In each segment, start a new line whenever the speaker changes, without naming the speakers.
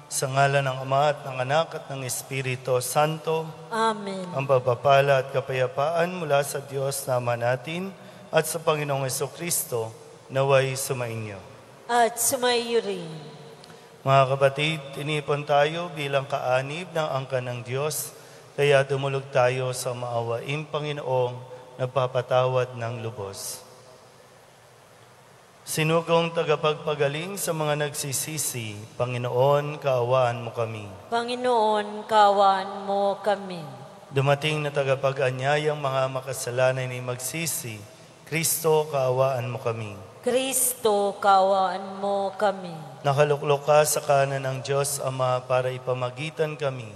Sa ngalan ng Ama at ng Anak at ng Espiritu Santo.
Amen.
Ang pagpapala at kapayapaan mula sa Diyos na Ama natin at sa Panginoong Jesucristo naway sumainyo.
At sumaiyo rin.
Mga kapatid, tinipon tayo bilang kaanib ng angkan ng Diyos, kaya dumulog tayo sa maawaing Panginoong nagpapatawad ng lubos. Sinugong tagapagpagaling sa mga nagsisisi, Panginoon, kaawaan mo kami.
Panginoon, kaawaan mo kami.
Dumating na tagapag-anyayang mga makasalanan ay magsisi, Kristo, kaawaan mo kami.
Kristo, kaawaan mo kami.
Nakaluklok ka sa kanan ng Diyos Ama para ipamagitan kami.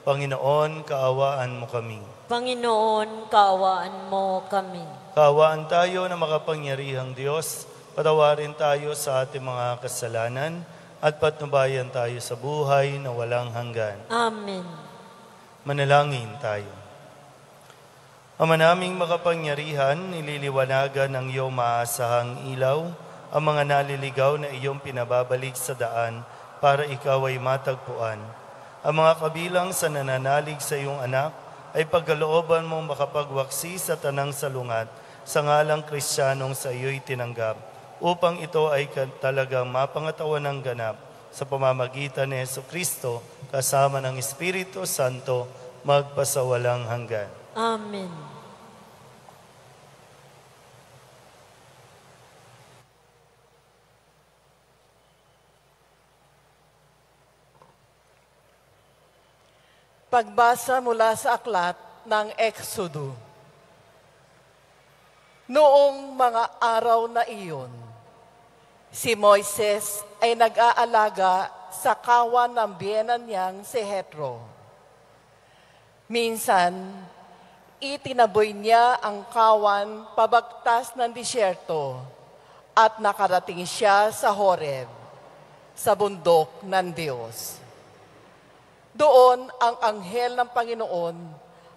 Panginoon, kaawaan mo kami.
Panginoon, kaawaan mo kami.
Kaawaan tayo na makapangyarihang Diyos, patawarin tayo sa ating mga kasalanan at patnubayan tayo sa buhay na walang hanggan.
Amen.
Manalangin tayo. Ama naming makapangyarihan, nililiwanagan ng iyong maasahang ilaw ang mga naliligaw na iyong pinababalik sa daan para ikaw ay matagpuan. Ang mga kabilang sa nananalig sa iyong anak ay pagkalooban mong makapagwaksi sa tanang salungat sa ngalang Kristiyanong sa iyo'y tinanggap, upang ito ay talagang mapangatawan ng ganap sa pamamagitan ni Jesucristo kasama ng Espiritu Santo magpasawalang hanggan.
Amen.
Pagbasa mula sa aklat ng Exodo. Noong mga araw na iyon, si Moises ay nag-aalaga sa kawan ng biyenan niyang si Jethro. Minsan, itinaboy niya ang kawan pabagtas ng disyerto at nakarating siya sa Horeb, sa bundok ng Diyos. Doon ang anghel ng Panginoon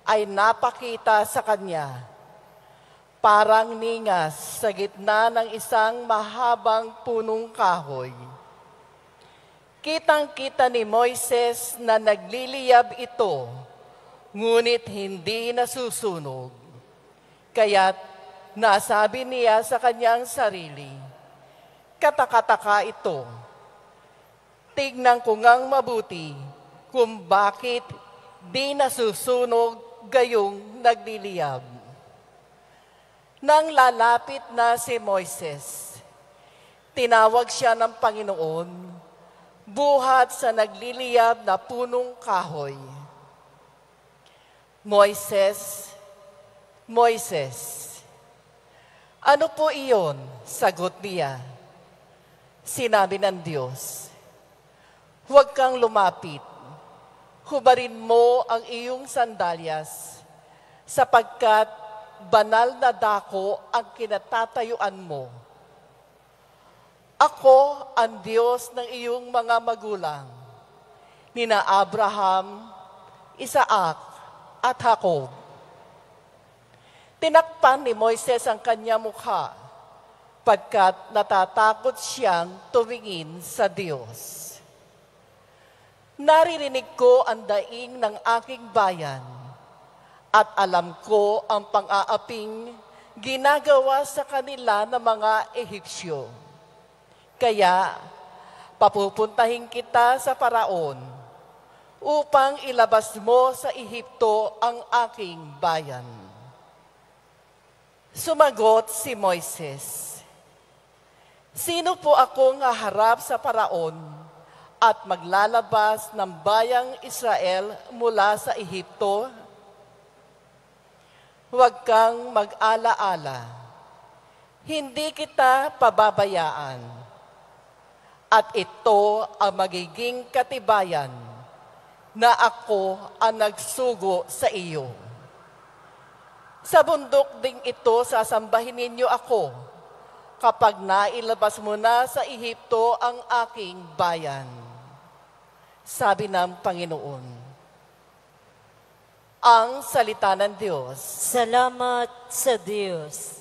ay napakita sa kanya, parang ningas sa gitna ng isang mahabang punong kahoy. Kitang-kita ni Moises na nagliliyab ito, ngunit hindi nasusunog. Kaya't nasabi niya sa kanyang sarili, katakataka ito. Tignan ko ngang mabuti kung bakit di nasusunog gayong nagliliyab. Nang lalapit na si Moises, tinawag siya ng Panginoon buhat sa nagliliyab na punong kahoy. Moises, Moises, ano po iyon? Sagot niya. Sinabi ng Diyos, huwag kang lumapit. Hubarin mo ang iyong sandalyas, sapagkat banal na dako ang kinatatayuan mo. Ako ang Diyos ng iyong mga magulang, nina Abraham, Isaac, at Jacob. Tinakpan ni Moises ang kanya mukha, pagkat natatakot siyang tumingin sa Diyos. Naririnig ko ang daing ng aking bayan, at alam ko ang pang-aaping ginagawa sa kanila ng mga Ehipsyo. Kaya, papupuntahin kita sa Paraon upang ilabas mo sa Ehipto ang aking bayan. Sumagot si Moises, sino po akong haharap sa Paraon at maglalabas ng bayang Israel mula sa Ehipto? Huwag kang mag-ala-ala. Hindi kita pababayaan. At ito ang magiging katibayan na ako ang nagsugo sa iyo. Sa bundok ding ito sasambahin ninyo ako kapag nailabas mo na sa Ehipto ang aking bayan. Sabi ng Panginoon. Ang salita ng Diyos.
Salamat sa Diyos.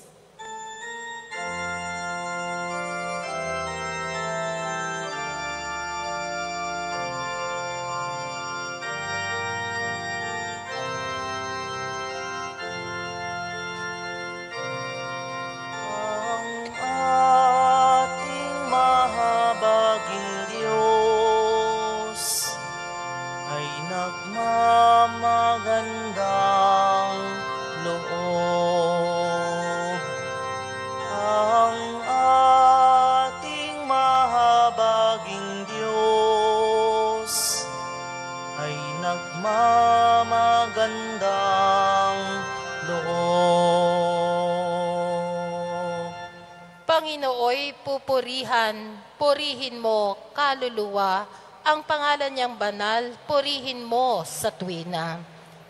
pupurihan, purihin mo, kaluluwa, ang pangalan niyang banal, purihin mo sa tuwina.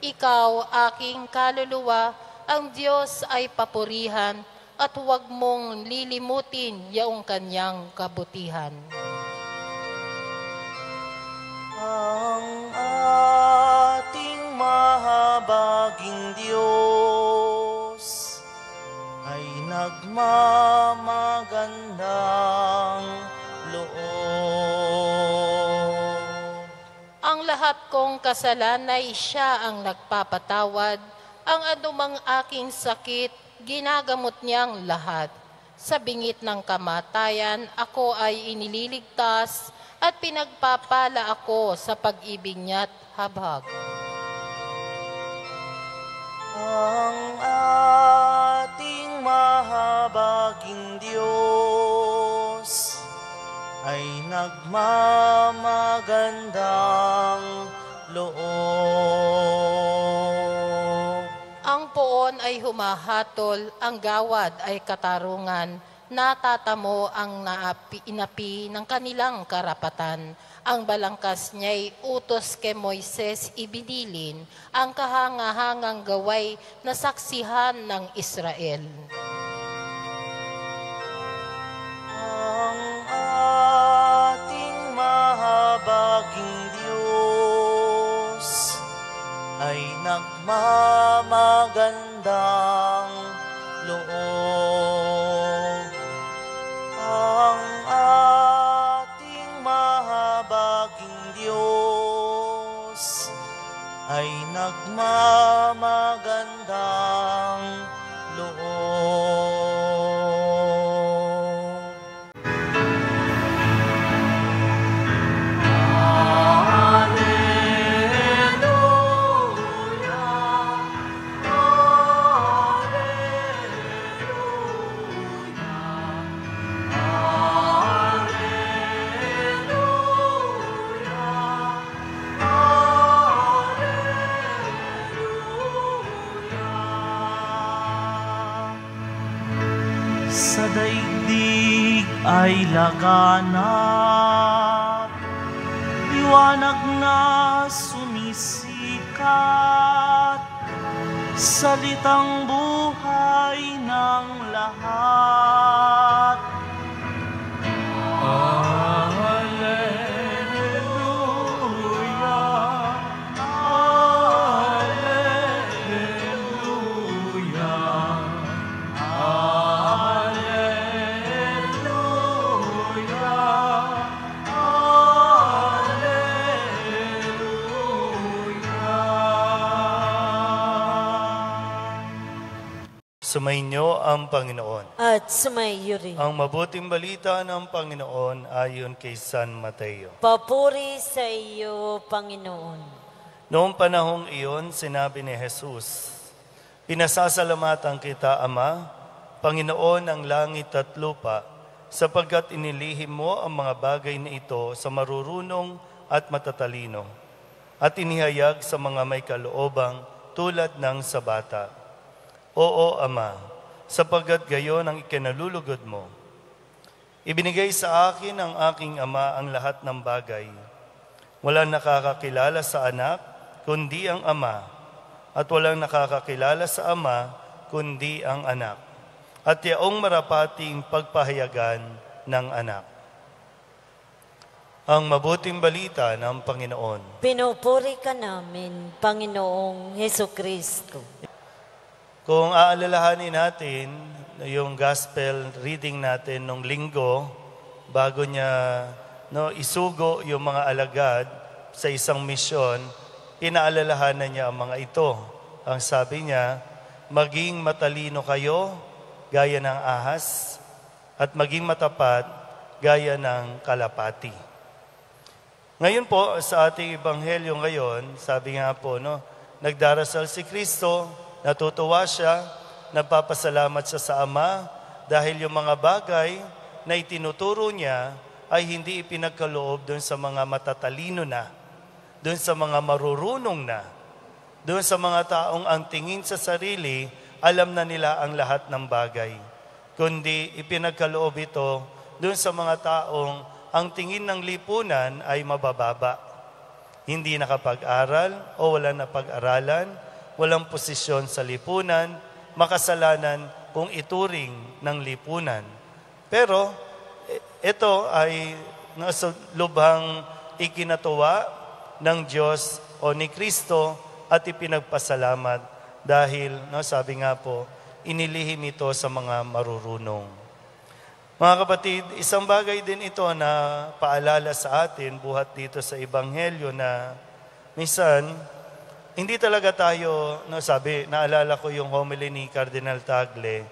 Ikaw, aking kaluluwa, ang Diyos ay papurihan, at huwag mong lilimutin yaong kanyang kabutihan.
Ang ating mahabaging Diyos ay nagmamagandang loob.
Ang lahat kong kasalanay siya ang nagpapatawad, ang anumang aking sakit, ginagamot niyang lahat. Sa bingit ng kamatayan, ako ay inililigtas at pinagpapala ako sa pag-ibig niya't habag.
Ang ating mahabaging Diyos ay nagmamagandang loob.
Ang poon ay humahatol, ang gawad ay katarungan. Natatamo ang inapi ng kanilang karapatan. Ang balangkas niya'y utos kay Moises ibinilin, ang kahangahangang gaway na saksihan ng Israel.
Ang ating mahabaging Diyos ay nagmamagandang loob. Ang ating mahabaging Diyos ay nagmamagandang loob. Sa daigdig ay laganap, liwanag na sumisikat, salitang buhay ng lahat. Sumainyo ang Panginoon.
At sumaiyo rin.
Ang mabuting balita ng Panginoon ayon kay San Mateo.
Papuri sa iyo, Panginoon.
Noong panahong iyon, sinabi ni Jesus, "Pinasasalamatan kita, Ama, Panginoon ng langit at lupa, sapagkat inilihim mo ang mga bagay na ito sa marurunong at matatalino, at inihayag sa mga may kaloobang tulad ng sa bata. Oo, Ama, sapagkat gayon ang ikinalulugod mo. Ibinigay sa akin ng aking Ama ang lahat ng bagay. Walang nakakakilala sa anak, kundi ang Ama, at walang nakakakilala sa Ama, kundi ang anak, at yaong marapating pagpahayagan ng anak." Ang mabuting balita ng Panginoon.
Pinupuri ka namin, Panginoong Hesukristo.
Kung aalalahanin natin yung gospel reading natin nung linggo, bago niya isugo yung mga alagad sa isang misyon, pinaalalahanan niya ang mga ito. Ang sabi niya, maging matalino kayo gaya ng ahas at maging matapat gaya ng kalapati. Ngayon po, sa ating ebanghelyo ngayon, sabi nga po, nagdarasal si Kristo, natutuwa siya, nagpapasalamat siya sa Ama dahil yung mga bagay na itinuturo niya ay hindi ipinagkaloob doon sa mga matatalino na, doon sa mga marurunong na, doon sa mga taong ang tingin sa sarili, alam na nila ang lahat ng bagay. Kundi ipinagkaloob ito doon sa mga taong ang tingin ng lipunan ay mabababa. Hindi nakapag-aral o wala na pag-aralan, walang posisyon sa lipunan, makasalanan kung ituring ng lipunan. Pero ito ay nasa lubhang ikinatuwa ng Diyos o ni Kristo at ipinagpasalamat dahil, sabi nga po, inilihim ito sa mga marurunong. Mga kapatid, isang bagay din ito na paalala sa atin buhat dito sa Ebanghelyo na minsan, hindi talaga tayo, naalala ko yung homily ni Cardinal Tagle,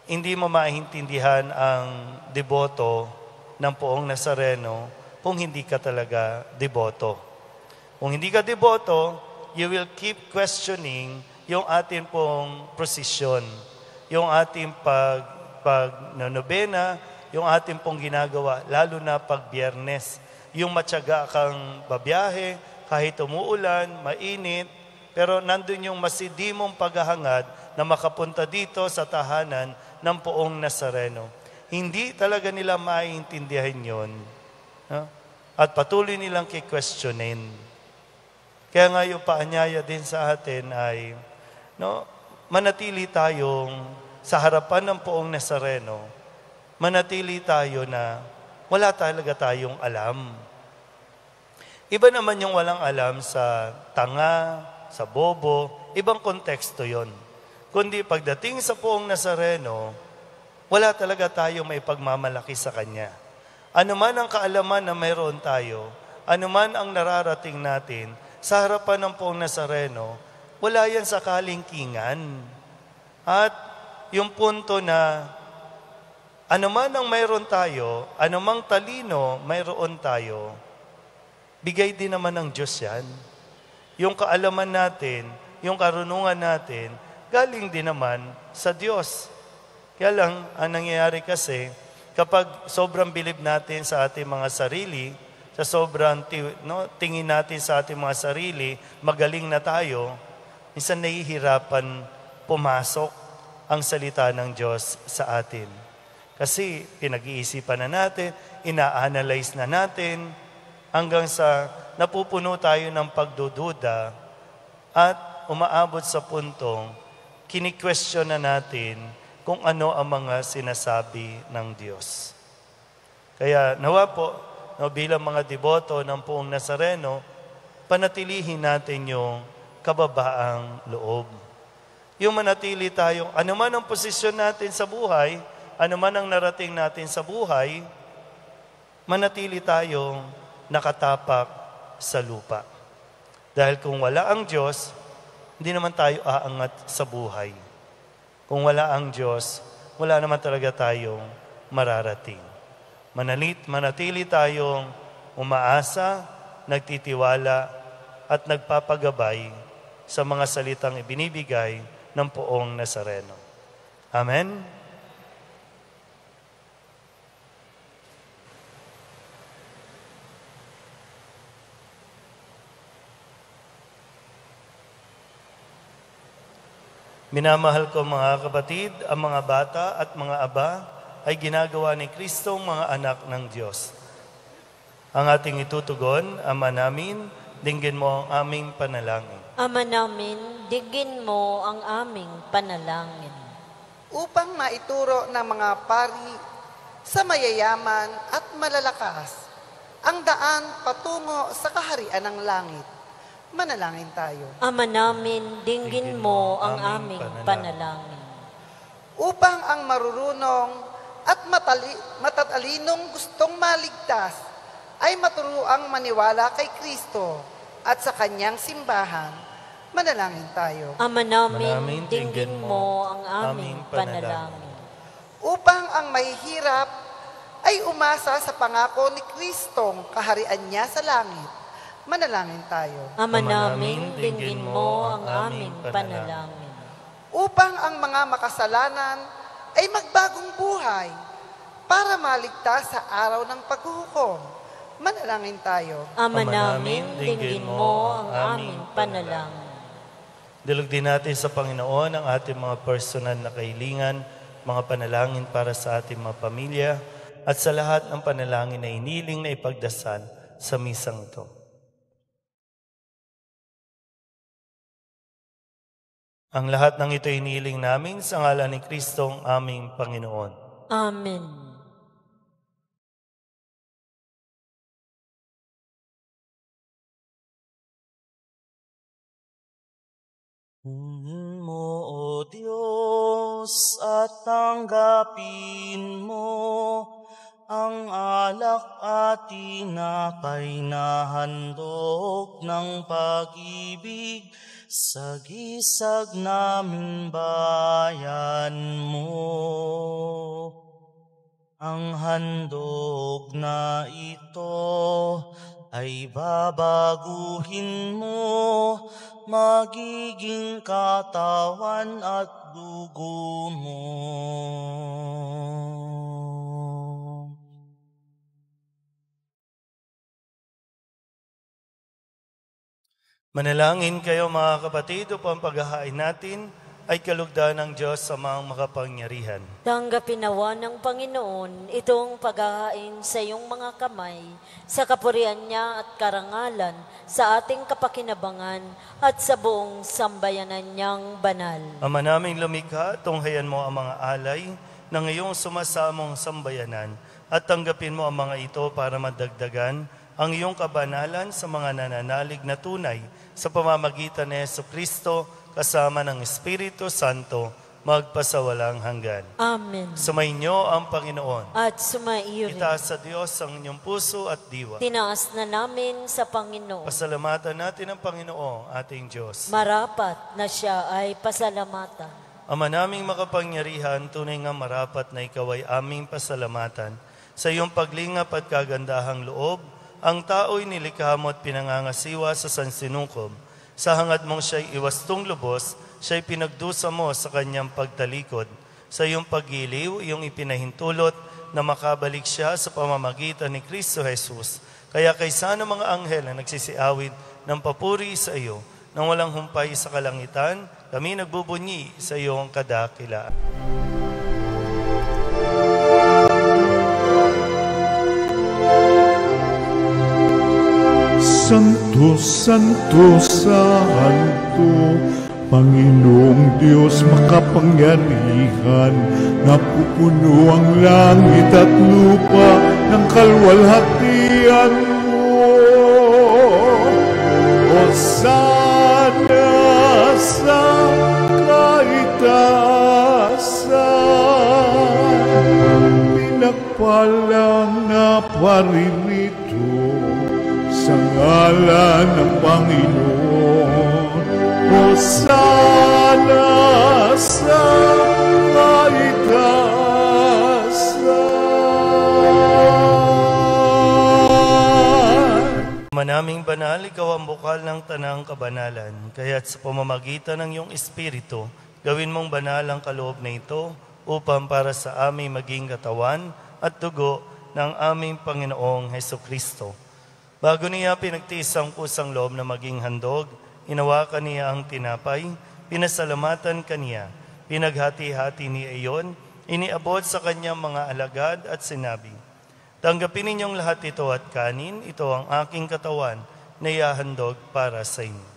hindi mo maintindihan ang deboto ng Poong Nazareno kung hindi ka talaga deboto. Kung hindi ka deboto, you will keep questioning yung ating pong prosesyon, yung ating pag-nobena, yung ating pong ginagawa, lalo na pag Biyernes. Yung matyaga kang babiyahe, kahit umuulan, mainit, pero nandun yung masidimong paghahangad na makapunta dito sa tahanan ng Poong Nazareno. Hindi talaga nila maintindihan yon, at patuloy nilang kikwestiyonin. Kaya nga yung paanyaya din sa atin ay manatili tayong sa harapan ng Poong Nazareno, manatili tayo na wala talaga tayong alam. Iba naman yung walang alam sa tanga, sa bobo, ibang konteksto yon. Kundi pagdating sa Poong Nazareno, wala talaga tayong may pagmamalaki sa Kanya. Ano man ang kaalaman na mayroon tayo, ano man ang nararating natin, sa harapan ng Poong Nazareno, wala yan sa kalingkingan. At yung punto na ano man ang mayroon tayo, ano mang talino mayroon tayo, bigay din naman ng Diyos yan. Yung kaalaman natin, yung karunungan natin, galing din naman sa Diyos. Kaya lang, ang nangyayari kasi, kapag sobrang bilib natin sa ating mga sarili, sa sobrang tingin natin sa ating mga sarili, magaling na tayo, minsan nahihirapan pumasok ang salita ng Diyos sa atin. Kasi pinag-iisipan na natin, ina-analyze na natin, hanggang sa napupuno tayo ng pagdududa at umaabot sa puntong kini-question na natin kung ano ang mga sinasabi ng Diyos. Kaya nawa po, bilang mga deboto ng Poong Nazareno, panatilihin natin yung kababaang loob. Yung manatili tayong, ano man ang posisyon natin sa buhay, ano man ang narating natin sa buhay, manatili tayong nakatapak sa lupa. Dahil kung wala ang Diyos, hindi naman tayo aangat sa buhay. Kung wala ang Diyos, wala naman talaga tayong mararating. Manatili tayong umaasa, nagtitiwala, at nagpapagabay sa mga salitang ibinibigay ng Poong Nazareno. Amen? Minamahal ko mga kapatid, ang mga bata at mga aba ay ginagawa ni Kristong mga anak ng Diyos. Ang ating itutugon, Ama namin, dinggin mo ang aming panalangin.
Ama namin, dinggin mo ang aming panalangin.
Upang maituro ng mga pari sa mayayaman at malalakas ang daan patungo sa kaharian ng langit. Manalangin tayo.
Ama namin, dinggin mo ang aming panalangin.
Upang ang marurunong at matatalinong gustong maligtas ay maturuang maniwala kay Kristo at sa kanyang simbahan, manalangin tayo.
Ama namin, dinggin mo ang aming panalangin.
Upang ang mahihirap ay umasa sa pangako ni Kristong kaharian niya sa langit, manalangin tayo.
Ama namin, dinggin mo ang aming panalangin.
Upang ang mga makasalanan ay magbagong buhay para maligtas sa araw ng paghuhukom, manalangin tayo.
Ama namin, dinggin mo ang aming panalangin.
Dilog din natin sa Panginoon ang ating mga personal na kahilingan, mga panalangin para sa ating mga pamilya, at sa lahat ng panalangin na iniling na ipagdasal sa misang ito. Ang lahat ng ito iniling namin sa ngalan ni Kristong aming Panginoon.
Amen.
Punin mo, O Diyos, at tanggapin mo ang alak at tinapay na handog ng pag-ibig sa gisag naming bayan mo. Ang handog na ito ay babaguhin mo, magiging katawan at dugo mo. Manalangin kayo mga kapatid upang paghahain natin ay kalugdan ng Diyos sa mga makapangyarihan.
Tanggapin nawa ng Panginoon itong paghahain sa iyong mga kamay, sa kapurihan niya at karangalan, sa ating kapakinabangan at sa buong sambayanan niyang banal.
Ama naming lumikha, tunghayan mo ang mga alay ng iyong sumasamong sambayanan at tanggapin mo ang mga ito para madagdagan ang iyong kabanalan sa mga nananalig na tunay sa pamamagitan ni Jesucristo kasama ng Espiritu Santo magpasawalang hanggan.
Amen.
Sumainyo ang Panginoon.
At sumaiyo rin.
Itaas sa Diyos ang inyong puso at diwa.
Tinaas na namin sa Panginoon.
Pasalamatan natin ang Panginoong ating Diyos.
Marapat na siya ay pasalamatan.
Ama naming makapangyarihan, tunay nga marapat na ikaw ay aming pasalamatan. Sa iyong paglingap at kagandahang loob, ang tao'y nilikha mo at pinangangasiwa sa sansinukob. Sa hangad mong siya'y iwastong lubos, siya'y pinagdusa mo sa kanyang pagtalikod. Sa iyong paggiliw, iyong ipinahintulot na makabalik siya sa pamamagitan ni Kristo Jesus. Kaya kaysa ng mga anghel na nagsisiawid ng papuri sa iyo, nang walang humpay sa kalangitan, kami nagbubunyi sa iyong kadakilaan.
Santo, Santo, Santo, Panginoong Diyos makapangyarihan, napupuno ang langit at lupa ng kalwalhatian mo. Hosana sa kaitaasan, pinagpalang na paririto sa ngalan ng Panginoon. Hosana sa kaitaasan.
Manaming banal, ikaw ang bukal ng tanang kabanalan, kaya't sa pamamagitan ng iyong Espiritu, gawin mong banal ang kaloob na ito upang para sa aming maging katawan at dugo ng aming Panginoong Hesukristo. Bago niya pinagtiis ang kusang loob na maging handog, inawakan niya ang tinapay, pinasalamatan kaniya, pinaghati-hati niya iyon, iniabot sa kanyang mga alagad at sinabi, tanggapin ninyong lahat ito at kanin, ito ang aking katawan na ihahandog para sa inyo.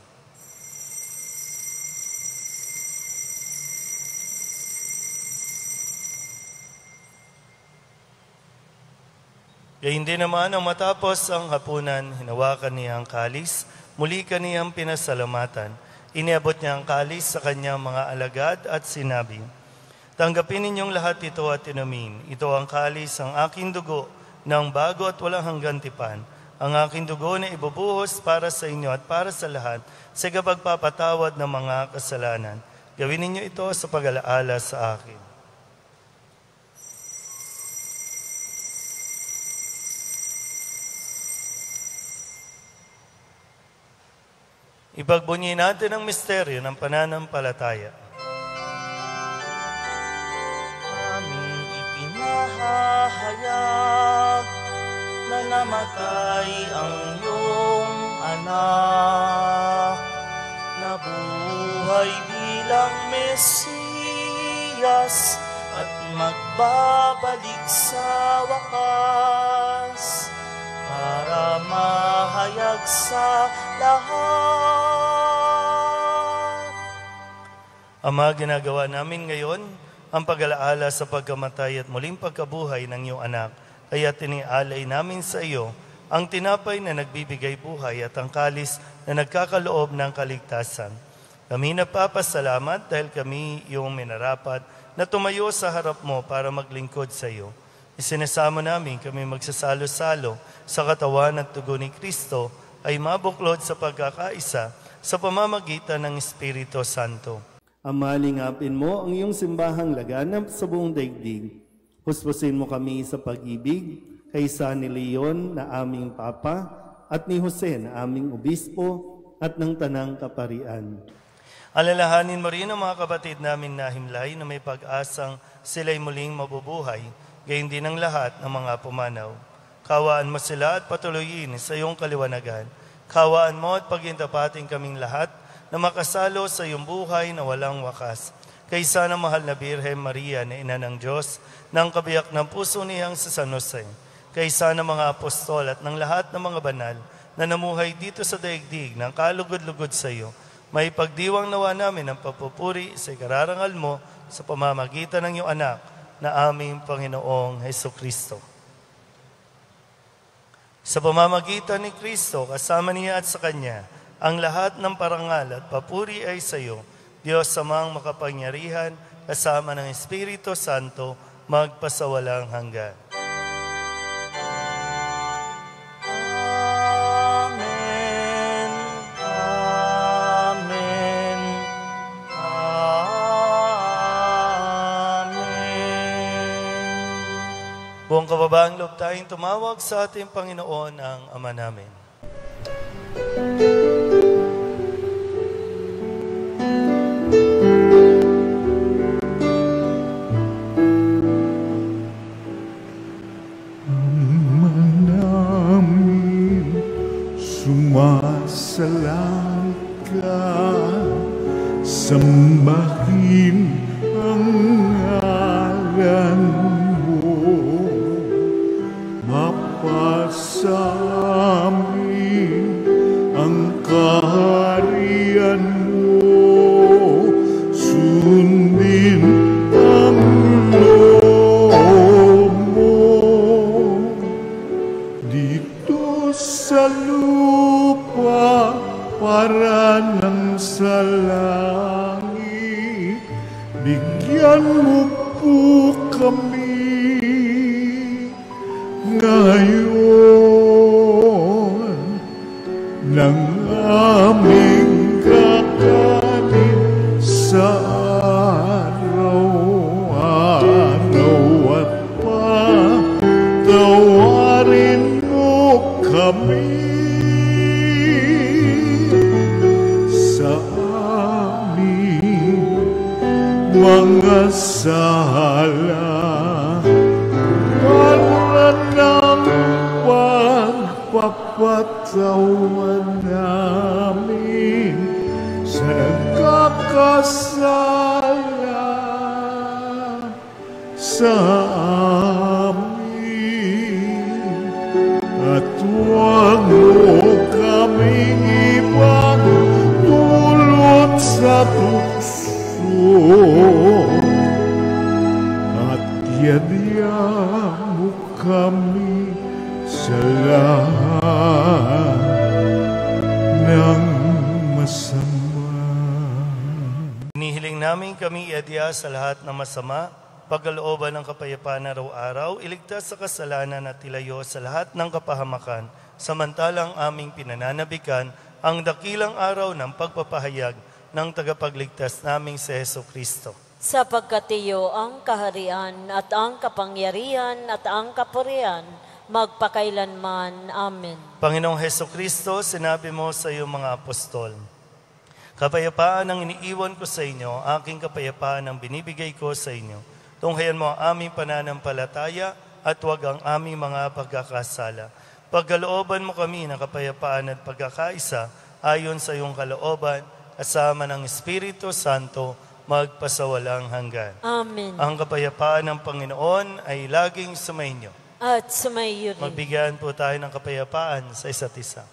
Gayun din naman ang matapos ang hapunan, hinawakan niya ang kalis, muli kaniyang pinasalamatan. Iniabot niya ang kalis sa kanyang mga alagad at sinabi, tanggapin ninyong lahat ito at inumin. Ito ang kalis, ang aking dugo, ng bago at walang hanggang tipan. Ang aking dugo na ibubuhos para sa inyo at para sa lahat sa kapagpapatawad ng mga kasalanan. Gawin ninyo ito sa pag-alaala sa akin. Ipagbunyi natin ang misteryo ng pananampalataya. Aming ipinahahayag na namatay ang iyong anak, nabuhay bilang Mesiyas at magbabalik sa wakas para mahayag sa lahat. Ama, ginagawa namin ngayon ang pag-alaala sa pagkamatay at muling pagkabuhay ng iyong anak. Kaya tinialay namin sa iyo ang tinapay na nagbibigay buhay at ang kalis na nagkakaloob ng kaligtasan. Kami nagpapasalamat dahil kami iyong minarapat na tumayo sa harap mo para maglingkod sa iyo. Isinasamo namin kami magsasalo-salo sa katawan at dugo ni Kristo ay mabuklod sa pagkakaisa sa pamamagitan ng Espiritu Santo.
Ama, lingapin mo ang iyong simbahang laganap sa buong daigdig. Huspusin mo kami sa pag-ibig kaysa ni Leon na aming Papa at ni Jose na aming Obispo at ng Tanang Kaparian.
Alalahanin mo rin ang mga kapatid namin na himlay na may pag-asang sila'y muling mabubuhay, gayon din ang lahat ng mga pumanaw. Kawaan mo sila at patuloyin sa iyong kaliwanagan. Kawaan mo at pagintapatin kaming lahat na makasalo sa iyong buhay na walang wakas. Kaysa ng mahal na Birhen Maria na Ina ng Diyos, ng kabiyak ng puso niyang sa San Jose, kaysa ng mga apostol at ng lahat ng mga banal na namuhay dito sa daigdig ng kalugod-lugod sa iyo, may pagdiwang nawa namin ang pagpupuri sa ikararangal mo sa pamamagitan ng iyong anak na aming Panginoong Hesukristo. Sa pamamagitan ni Kristo, kasama niya at sa Kanya, ang lahat ng parangal at papuri ay sa iyo, Diyos Amang makapangyarihan, kasama ng Espiritu Santo, magpasawalang hanggan. Amen. Amen. Amen. Buong kababaang loob tayong tumawag sa ating Panginoon ang Ama namin.
Sumasalang ka, sambahin ang ngalan mo, mapasamin ang kaharian mo, sundin ang loob mo dito sa lupa para nang sa langit. Bigyan mo po kami ngayon ng aming kakanin sa araw-araw at patawarin mo kami sa aming mga sala para ng pagpapatawan namin sa nagkakasala sa amin, at huwag mo kaming ipagdulot sa tukso, at yadya mo kami sa lahat ng masama.
Inihiling namin kami iadya sa lahat ng masama, pagkalooban ng kapayapaan araw-araw, iligtas sa kasalanan at ilayo sa lahat ng kapahamakan, samantalang aming pinananabikan ang dakilang araw ng pagpapahayag ng tagapagligtas naming si Hesukristo.
Sapagkat iyo ang kaharian at ang kapangyarihan at ang kapurihan, magpakailanman. Amen.
Panginoong Hesukristo, sinabi mo sa iyong mga apostol, kapayapaan ang iniiwan ko sa inyo, aking kapayapaan ang binibigay ko sa inyo. Tunghayan mo ang aming pananampalataya at huwag ang aming mga pagkakasala. Pagkalooban mo kami ng kapayapaan at pagkakaisa ayon sa iyong kalooban, kasama ng Espiritu Santo, magpasawalang hanggan.
Amen.
Ang kapayapaan ng Panginoon ay laging sumainyo.
At sumayo rin.
Magbigyan po tayo ng kapayapaan sa isa't isa.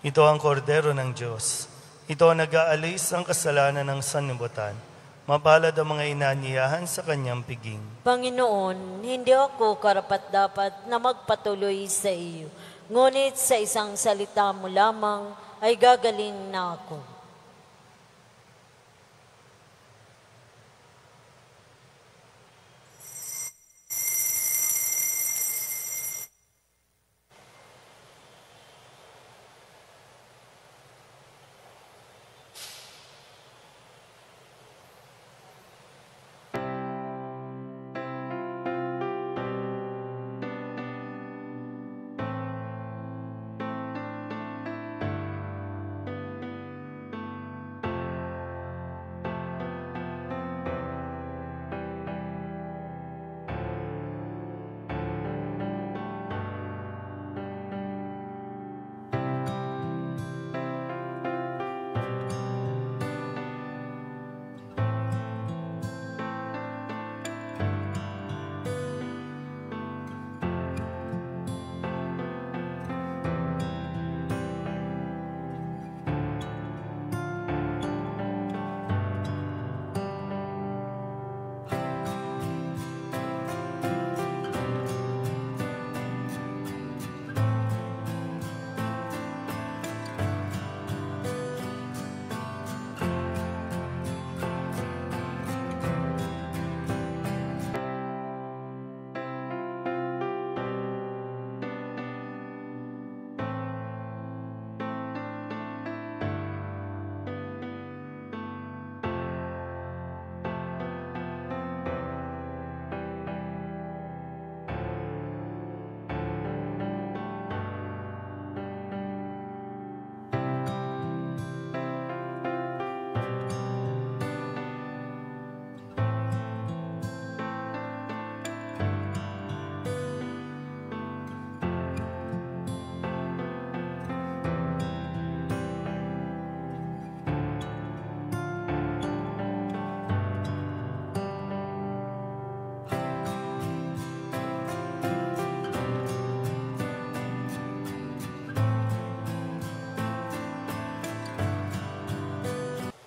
Ito ang kordero ng Diyos. Ito ang nag-aalis ang kasalanan ng sanlibutan. Mapalad ang mga inanyayahan sa kanyang piging.
Panginoon, hindi ako karapat-dapat na magpatuloy sa iyo. Ngunit sa isang salita mo lamang ay gagaling na ako.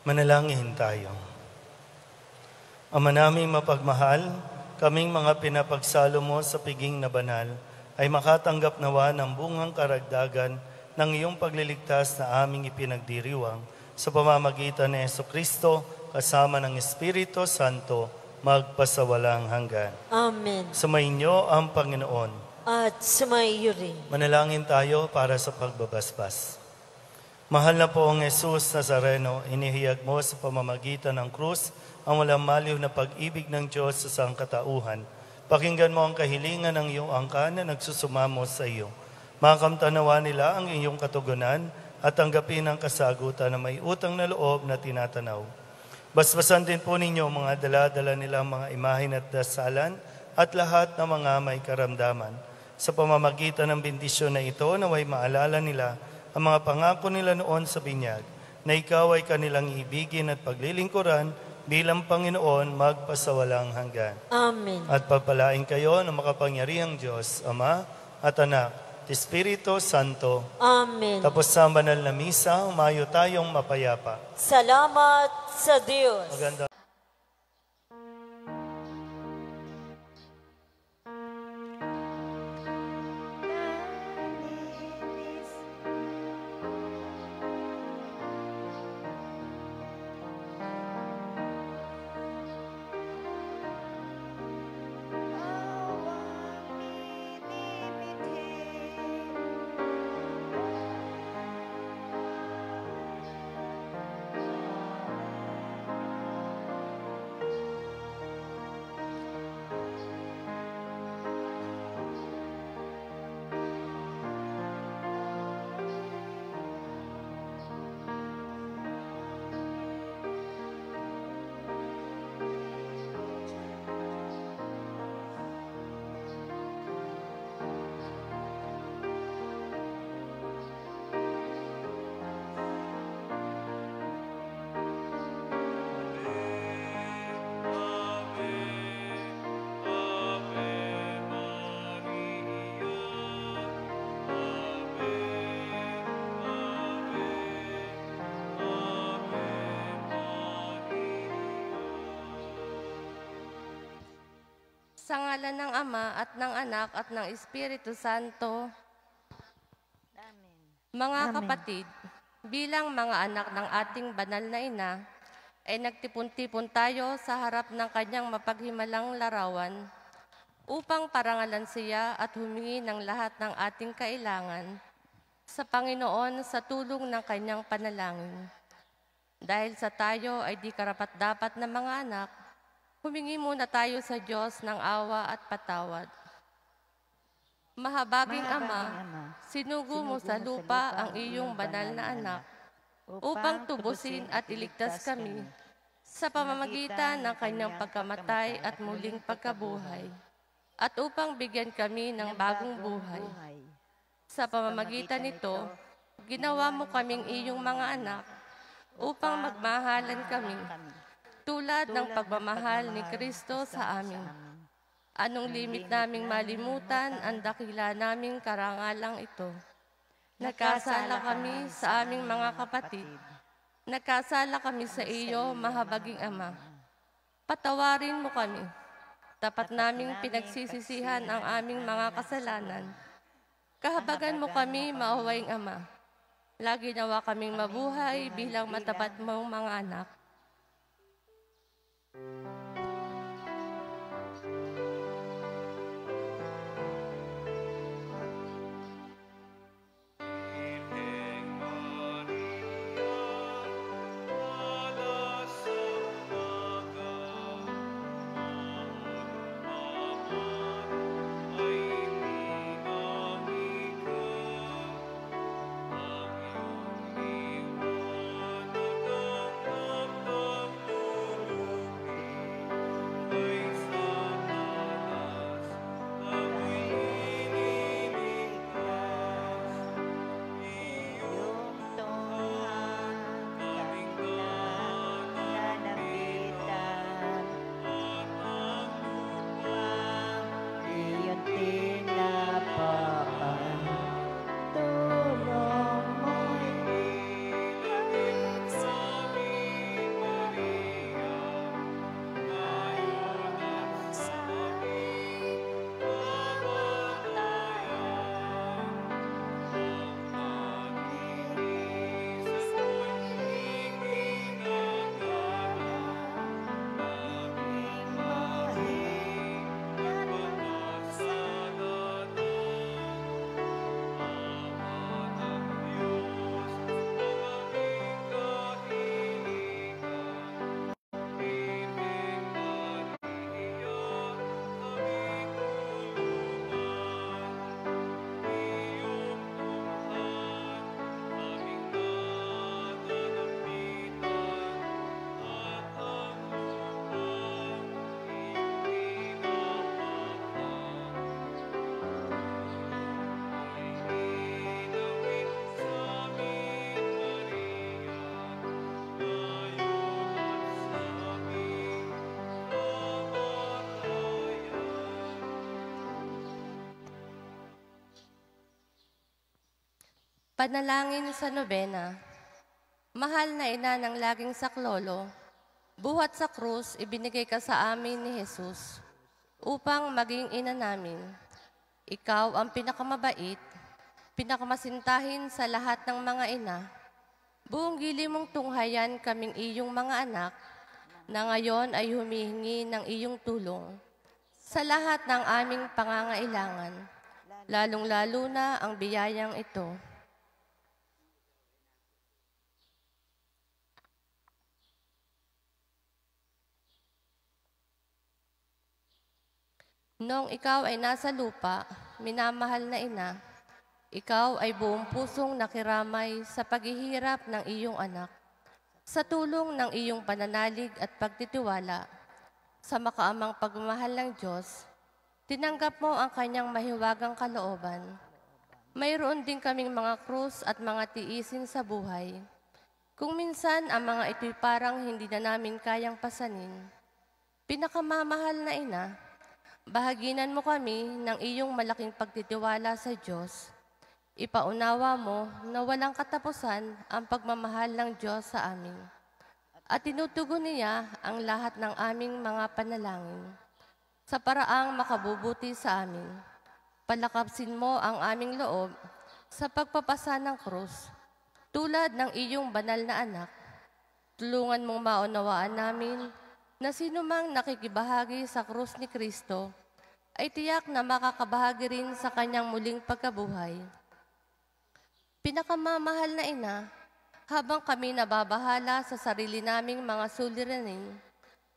Manalangin tayo. Ama naming mapagmahal, kaming mga pinapagsalo mo sa piging na banal, ay makatanggap nawa ng bungang karagdagan ng iyong pagliligtas na aming ipinagdiriwang sa pamamagitan ni Jesucristo kasama ng Espiritu Santo magpasawalang hanggan.
Amen.
Sumainyo ang Panginoon.
At sumayo rin.
Manalangin tayo para sa pagbabasbas. Mahal na poong Jesus Nazareno, inihiyag mo sa pamamagitan ng krus ang walang maliw na pag-ibig ng Diyos sa sangkatauhan. Pakinggan mo ang kahilingan ng iyong angkan na nagsusumamo sa iyo. Makamtanawa nila ang iyong katugunan at tanggapin ang kasagutan na may utang na loob na tinatanaw. Basbasan din po ninyo mga dala-dala nilang mga imahin at dasalan at lahat ng mga may karamdaman. Sa pamamagitan ng bendisyon na ito, naway maalala nila ang mga pangako nila noon sa binyag, na ikaw ay kanilang ibigin at paglilingkuran bilang Panginoon magpasawalang hanggan.
Amen.
At pagpalain kayo ng makapangyarihang Diyos, Ama at Anak, at Espiritu Santo.
Amen.
Tapos sa banal na misa, umayo tayong mapayapa.
Salamat sa Diyos.
Maganda.
Sa ngalan ng Ama at ng Anak at ng Espiritu Santo. Amen. Mga kapatid, bilang mga anak ng ating banal na ina, ay nagtipon-tipon tayo sa harap ng kanyang mapaghimalang larawan upang parangalan siya at humingi ng lahat ng ating kailangan sa Panginoon sa tulong ng kanyang panalangin. Dahil sa tayo ay di karapat-dapat na mga anak, humingi muna tayo sa Diyos ng awa at patawad. Mahabaging Ama, sinugo mo sa lupa ang iyong banal na anak upang tubusin at iligtas kami sa pamamagitan ng kanyang pagkamatay at muling pagkabuhay, at upang bigyan kami ng bagong buhay. Sa pamamagitan nito, ginawa mo kaming iyong mga anak upang magmahalan kami, tulad ng pagmamahal ni Kristo sa amin. Anong limit naming malimutan ang dakila naming karangalang ito. Nagkasala kami sa aming mga kapatid. Nagkasala kami sa iyo, mahabaging Ama. Patawarin mo kami. Tapat naming pinagsisisihan ang aming mga kasalanan. Kahabagan mo kami, maawaing Ama. Lagi nawa kaming mabuhay bilang matapat mong mga anak. Panalangin sa nobena. Mahal na ina ng laging saklolo, buhat sa krus ibinigay ka sa amin ni Jesus upang maging ina namin. Ikaw ang pinakamabait, pinakamasintahin sa lahat ng mga ina. Buong gili mong tunghayan kaming iyong mga anak na ngayon ay humihingi ng iyong tulong sa lahat ng aming pangangailangan, lalong-lalo na ang biyayang ito. Noong ikaw ay nasa lupa, minamahal na ina, ikaw ay buong pusong nakiramay sa paghihirap ng iyong anak. Sa tulong ng iyong pananalig at pagtitiwala, sa makaamang pagmamahal ng Diyos, tinanggap mo ang kanyang mahiwagang kalooban. Mayroon din kaming mga krus at mga tiisin sa buhay. Kung minsan ang mga ito'y parang hindi na namin kayang pasanin. Pinakamamahal na ina, bahaginan mo kami ng iyong malaking pagtitiwala sa Diyos. Ipaunawa mo na walang katapusan ang pagmamahal ng Diyos sa amin. At tinutugon niya ang lahat ng aming mga panalangin. Sa paraang makabubuti sa amin, palakapsin mo ang aming loob sa pagpapasa ng krus, tulad ng iyong banal na anak. Tulungan mong maunawaan namin na sino mang nakikibahagi sa krus ni Kristo ay tiyak na makakabahagi rin sa kanyang muling pagkabuhay. Pinakamamahal na ina, habang kami nababahala sa sarili naming mga suliranin,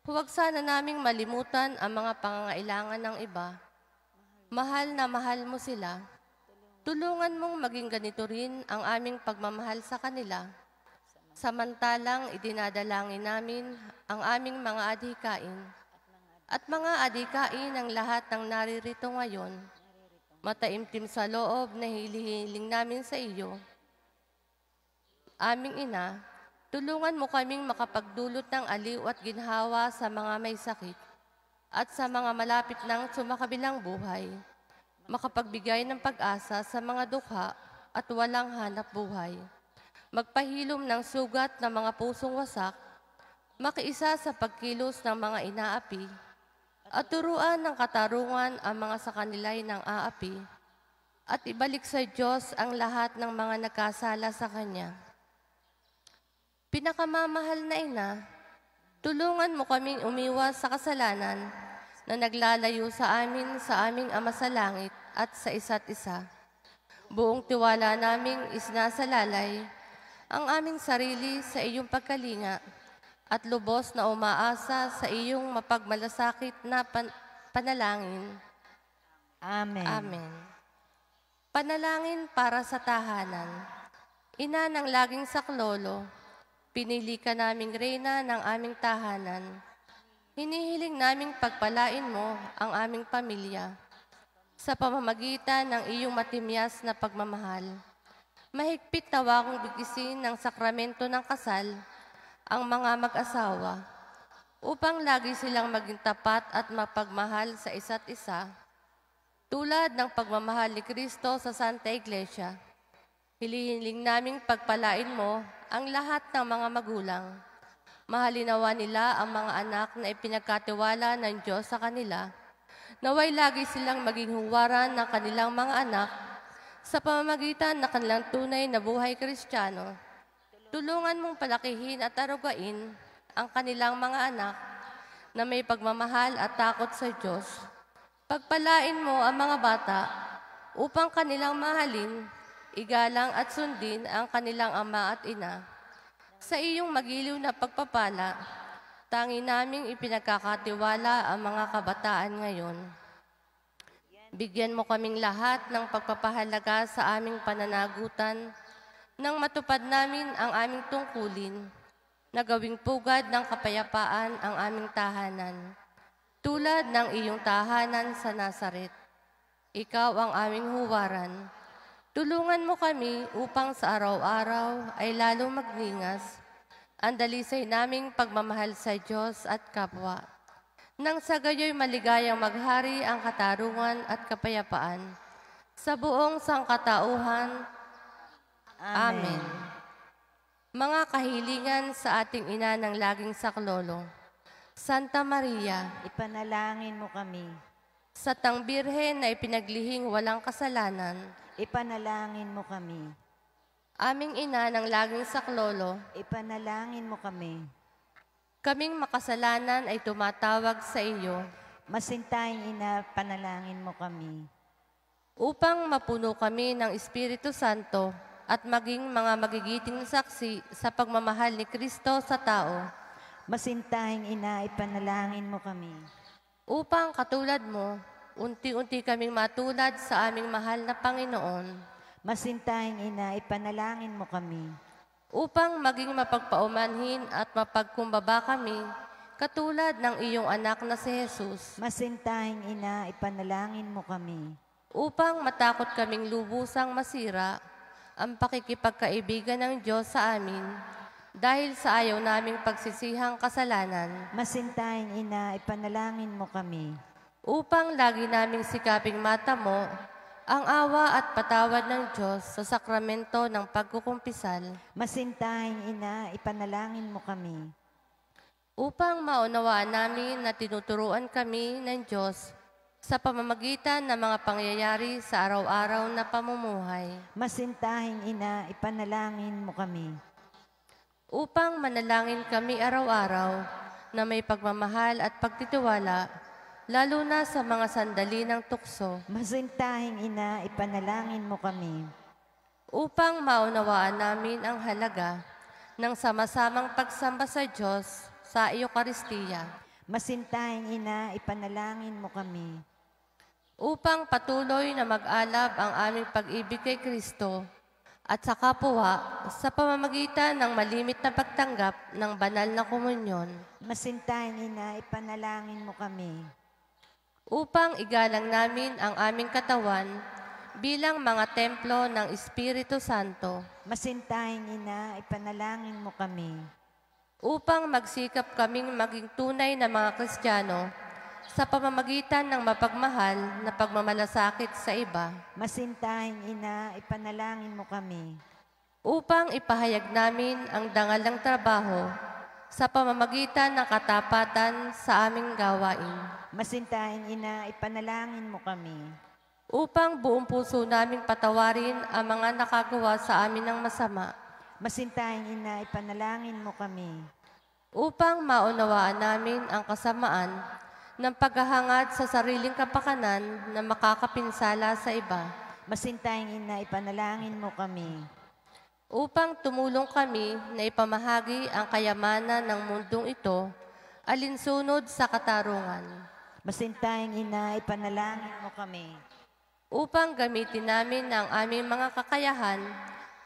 huwag sana naming malimutan ang mga pangangailangan ng iba. Mahal na mahal mo sila. Tulungan mong maging ganito rin ang aming pagmamahal sa kanila. Samantalang idinadalangin namin ang aming mga adhikain at mga adhikain ng lahat ng naririto ngayon. Mataimtim sa loob na hilihiling namin sa iyo. Aming ina, tulungan mo kaming makapagdulot ng aliw at ginhawa sa mga may sakit at sa mga malapit ng sumakabilang buhay. Makapagbigay ng pag-asa sa mga dukha at walang hanap buhay. Magpahilom ng sugat ng mga pusong wasak, makiisa sa pagkilos ng mga inaapi, at turuan ng katarungan ang mga sa kanila'y ng aapi, at ibalik sa Diyos ang lahat ng mga nagkasala sa Kanya. Pinakamamahal na ina, tulungan mo kaming umiwas sa kasalanan na naglalayo sa aming Ama sa langit at sa isa't isa. Buong tiwala naming isinasalalay ang aming sarili sa iyong pagkalinga at lubos na umaasa sa iyong mapagmalasakit na panalangin.
Amen.
Amen. Panalangin para sa tahanan. Ina ng laging saklolo, pinili ka naming reyna ng aming tahanan. Hinihiling naming pagpalain mo ang aming pamilya sa pamamagitan ng iyong matimyas na pagmamahal. Mahigpit na wakong bigisin ng sakramento ng kasal ang mga mag-asawa upang lagi silang maging tapat at mapagmahal sa isa't isa, tulad ng pagmamahal ni Kristo sa Santa Iglesia. Hilihiling naming pagpalain mo ang lahat ng mga magulang. Mahalinawa nila ang mga anak na ipinagkatiwala ng Diyos sa kanila. Naway lagi silang maging huwaran ng kanilang mga anak sa pamamagitan ng kanilang tunay na buhay Kristiyano. Tulungan mong palakihin at arugain ang kanilang mga anak na may pagmamahal at takot sa Diyos. Pagpalain mo ang mga bata upang kanilang mahalin, igalang at sundin ang kanilang ama at ina. Sa iyong magiliw na pagpapala, tangi naming ipinagkakatiwala ang mga kabataan ngayon. Bigyan mo kaming lahat ng pagpapahalaga sa aming pananagutan nang matupad namin ang aming tungkulin na gawing pugad ng kapayapaan ang aming tahanan, tulad ng iyong tahanan sa Nazaret. Ikaw ang aming huwaran. Tulungan mo kami upang sa araw-araw ay lalong magningas ang dalisay naming pagmamahal sa Diyos at kapwa. Nang sa gayo'y maligayang maghari ang katarungan at kapayapaan sa buong sangkatauhan Amen. Mga kahilingan sa ating ina ng laging saklolo, Santa Maria,
Ipanalangin mo kami.
sa tang birhen na ipinaglihing walang kasalanan,
Ipanalangin mo kami.
aming ina ng laging saklolo,
Ipanalangin mo kami.
kaming makasalanan ay tumatawag sa iyo
Masintahing ina, panalangin mo kami.
upang mapuno kami ng Espiritu Santo at maging mga magigiting saksi sa pagmamahal ni Kristo sa tao,
Masintahing ina, ipanalangin mo kami.
upang katulad mo, unti-unti kaming matulad sa aming mahal na Panginoon,
Masintahing ina, ipanalangin mo kami.
upang maging mapagpaumanhin at mapagkumbaba kami, katulad ng iyong anak na si Jesus,
Masintahing ina, ipanalangin mo kami.
upang matakot kaming lubusang masira ang pakikipagkaibigan ng Diyos sa amin, dahil sa ayaw naming pagsisihang kasalanan,
Masintahing ina, ipanalangin mo kami.
upang lagi naming sikaping matamo ang awa at patawad ng Diyos sa sakramento ng pagkukumpisal,
Masintahing ina, ipanalangin mo kami.
upang maunawaan namin na tinuturuan kami ng Diyos sa pamamagitan ng mga pangyayari sa araw-araw na pamumuhay,
Masintahing ina, ipanalangin mo kami.
upang manalangin kami araw-araw na may pagmamahal at pagtitiwala, lalo na sa mga sandali ng tukso,
Masintahing ina, ipanalangin mo kami.
upang maunawaan namin ang halaga ng sama-samang pagsamba sa Diyos sa Eucharistia,
Masintahing ina, ipanalangin mo kami.
upang patuloy na mag-alab ang aming pag-ibig kay Kristo at sa kapwa sa pamamagitan ng malimit na pagtanggap ng banal na komunyon,
Masintahing ina, ipanalangin mo kami.
upang igalang namin ang aming katawan bilang mga templo ng Espiritu Santo,
Masintahing ina, ipanalangin mo kami.
upang magsikap kaming maging tunay na mga Kristiyano sa pamamagitan ng mapagmahal na pagmamalasakit sa iba,
Masintahing ina, ipanalangin mo kami.
upang ipahayag namin ang dangal ng trabaho sa pamamagitan ng katapatan sa aming gawain,
Masintahing ina, ipanalangin mo kami.
upang buong puso naming patawarin ang mga nakagawa sa amin ng masama,
Masintahing ina, ipanalangin mo kami.
upang maunawaan namin ang kasamaan ng paghahangad sa sariling kapakanan na makakapinsala sa iba,
Masintahing ina, ipanalangin mo kami.
upang tumulong kami na ipamahagi ang kayamanan ng mundong ito alinsunod sa katarungan,
Masintahing ina, ipanalangin mo kami.
upang gamitin namin ang aming mga kakayahan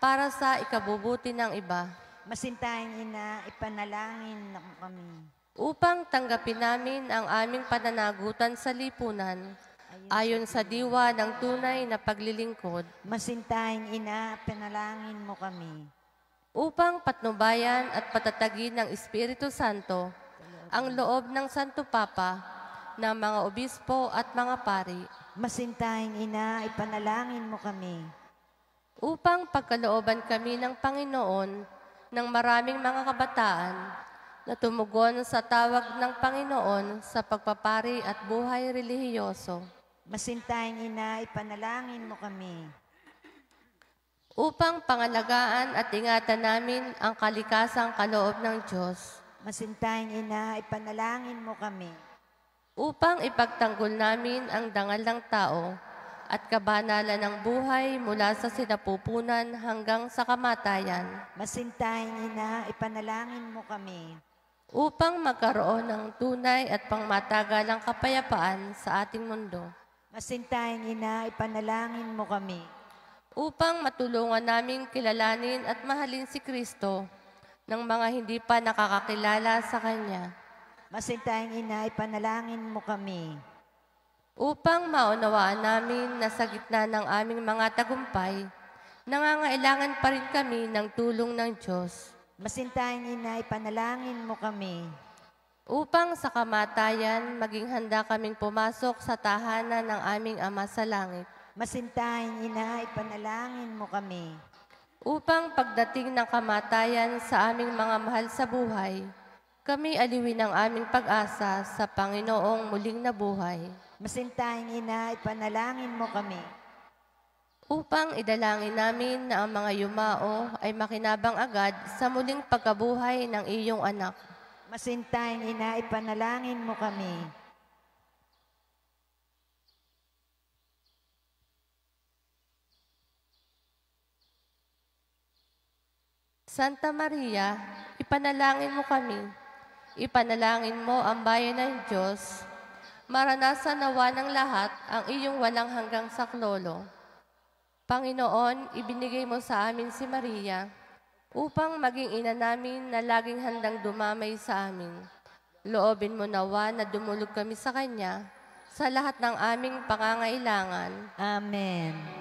para sa ikabubuti ng iba,
Masintahing ina, ipanalangin mo kami.
upang tanggapin namin ang aming pananagutan sa lipunan ayon sa diwa ng tunay na paglilingkod,
Masintahing ina, panalangin mo kami.
upang patnubayan at patatagin ng Espiritu Santo ang loob ng Santo Papa, ng mga obispo at mga pari,
Masintahing ina, ipanalangin mo kami.
upang pagkalooban kami ng Panginoon ng maraming mga kabataan na tumugon sa tawag ng Panginoon sa pagpapari at buhay relihiyoso,
Masintahing ina, ipanalangin mo kami.
upang pangalagaan at ingatan namin ang kalikasang kaloob ng Diyos,
Masintahing ina, ipanalangin mo kami.
upang ipagtanggol namin ang dangal ng tao at kabanalan ng buhay mula sa sinapupunan hanggang sa kamatayan,
Masintahing ina, ipanalangin mo kami.
upang magkaroon ng tunay at pangmatagalang kapayapaan sa ating mundo,
Masintahing ina, ipanalangin mo kami.
upang matulungan naming kilalanin at mahalin si Kristo ng mga hindi pa nakakakilala sa Kanya,
Masintahing ina, ipanalangin mo kami.
upang maunawaan namin na sa gitna ng aming mga tagumpay, nangangailangan pa rin kami ng tulong ng Diyos,
Masintahing ina, ipanalangin mo kami.
upang sa kamatayan maging handa kaming pumasok sa tahanan ng aming Ama sa langit,
Masintahing ina, ipanalangin mo kami.
upang pagdating ng kamatayan sa aming mga mahal sa buhay, kami aliwin ang aming pag-asa sa Panginoong muling nabuhay.
Masintahing ina, ipanalangin mo kami.
Upang idalangin namin na ang mga yumao ay makinabang agad sa muling pagkabuhay ng iyong anak.
Masintahing ina, ipanalangin mo kami.
Santa Maria, ipanalangin mo kami. Ipanalangin mo ang bayan ng Diyos. Maranasan nawa ng lahat ang iyong walang hanggang saklolo. Panginoon, ibinigay mo sa amin si Maria upang maging ina namin na laging handang dumamay sa amin. Loobin mo nawa na dumulog kami sa Kanya sa lahat ng aming pangangailangan.
Amen.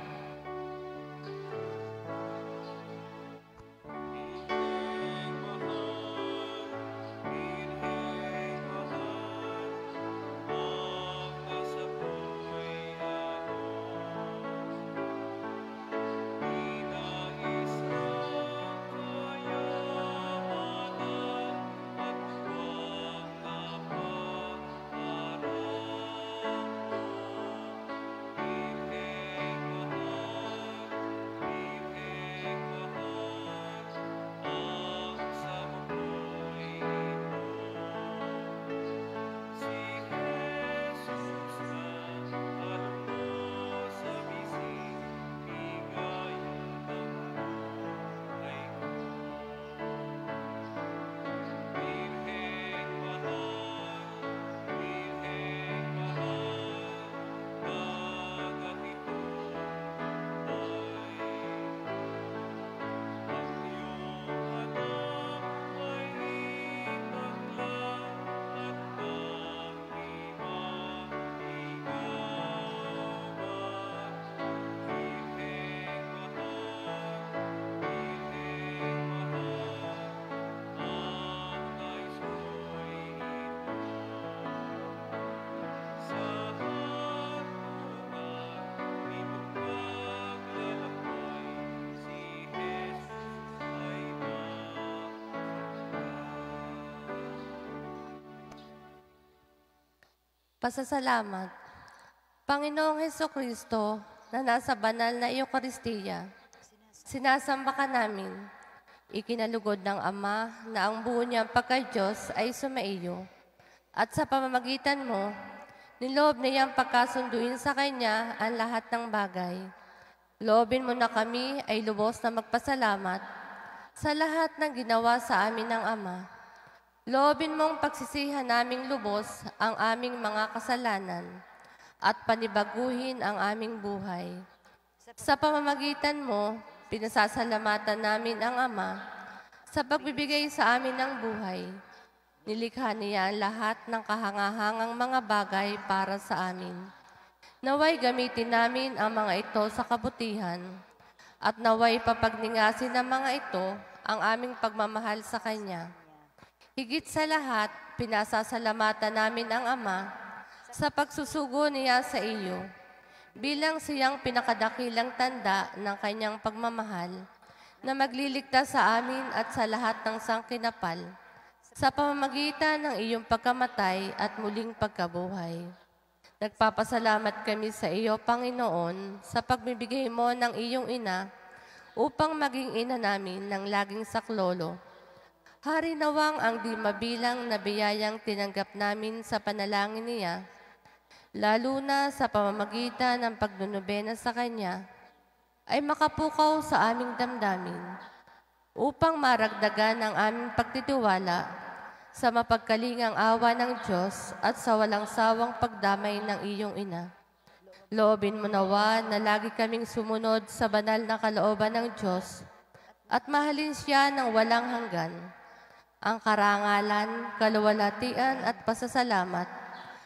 Pasasalamat. Panginoong Hesukristo, na nasa banal na Eucharistia, sinasamba ka namin. Ikinalugod ng Ama na ang buo niyang pagka-Diyos ay sumaiyo. At sa pamamagitan mo, niloob niyang pagkasunduin sa Kanya ang lahat ng bagay. Loobin mo na kami ay lubos na magpasalamat sa lahat ng ginawa sa amin ng Ama. Loobin mong pagsisihan naming lubos ang aming mga kasalanan at panibaguhin ang aming buhay. Sa pamamagitan mo, pinasasalamatan namin ang Ama sa pagbibigay sa amin ng buhay. Nilikha niya ang lahat ng kahangahangang mga bagay para sa amin. Naway gamitin namin ang mga ito sa kabutihan at naway papagningasin ng mga ito ang aming pagmamahal sa Kanya. Higit sa lahat, pinasasalamatan namin ang Ama sa pagsusugo niya sa iyo bilang siyang pinakadakilang tanda ng Kanyang pagmamahal na magliligtas sa amin at sa lahat ng sangkinapal sa pamamagitan ng iyong pagkamatay at muling pagkabuhay. Nagpapasalamat kami sa iyo, Panginoon, sa pagbibigay mo ng iyong ina upang maging ina namin ng laging saklolo. Hari nawang ang di mabilang na biyayang tinanggap namin sa panalangin niya, lalo na sa pamamagitan ng pagnunubena sa Kanya, ay makapukaw sa aming damdamin upang maragdagan ang aming pagtitiwala sa mapagkalingang awa ng Diyos at sa walang sawang pagdamay ng iyong ina. Loobin mo nawa na lagi kaming sumunod sa banal na kalooban ng Diyos at mahalin siya ng walang hanggan. Ang karangalan, kaluwalhatian at pasasalamat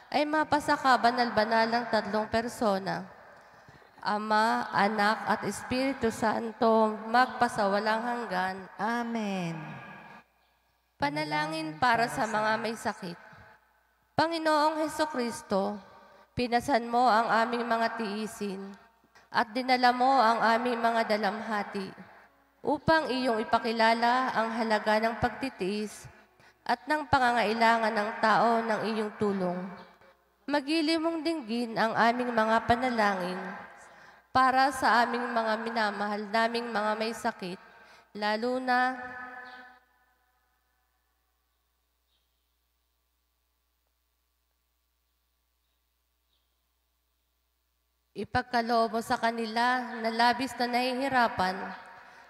ay mapasa ka banal-banal ng tatlong persona, Ama, Anak at Espiritu Santo, magpasawalang hanggan.
Amen.
Panalangin para sa mga may sakit. Panginoong Hesukristo, pinasan mo ang aming mga tiisin at dinala mo ang aming mga dalamhati. upang iyong ipakilala ang halaga ng pagtitiis at ng pangangailangan ng tao ng iyong tulong. Magili mong dinggin ang aming mga panalangin para sa aming mga minamahal naming mga may sakit, lalo na ipagkaloob mo sa kanila na labis na nahihirapan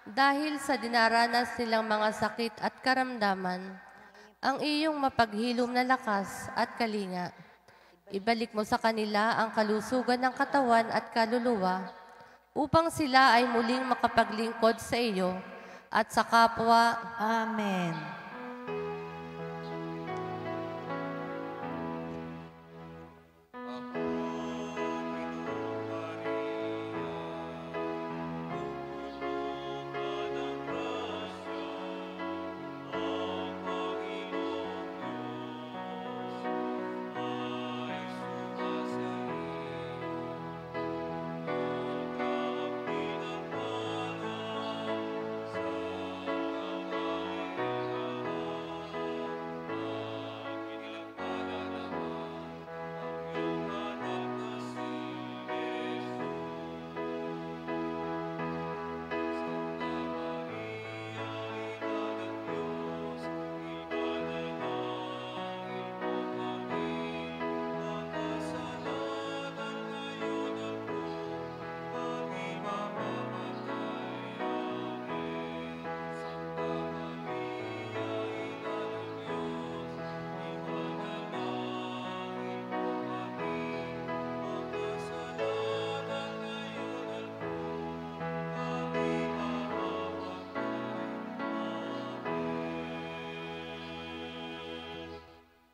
dahil sa dinaranas nilang mga sakit at karamdaman, ang iyong mapaghilom na lakas at kalinga. Ibalik mo sa kanila ang kalusugan ng katawan at kaluluwa upang sila ay muling makapaglingkod sa iyo at sa kapwa.
Amen.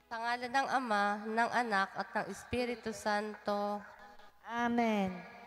Sa ngalan ng Ama, ng Anak, at ng Espiritu Santo.
Amen.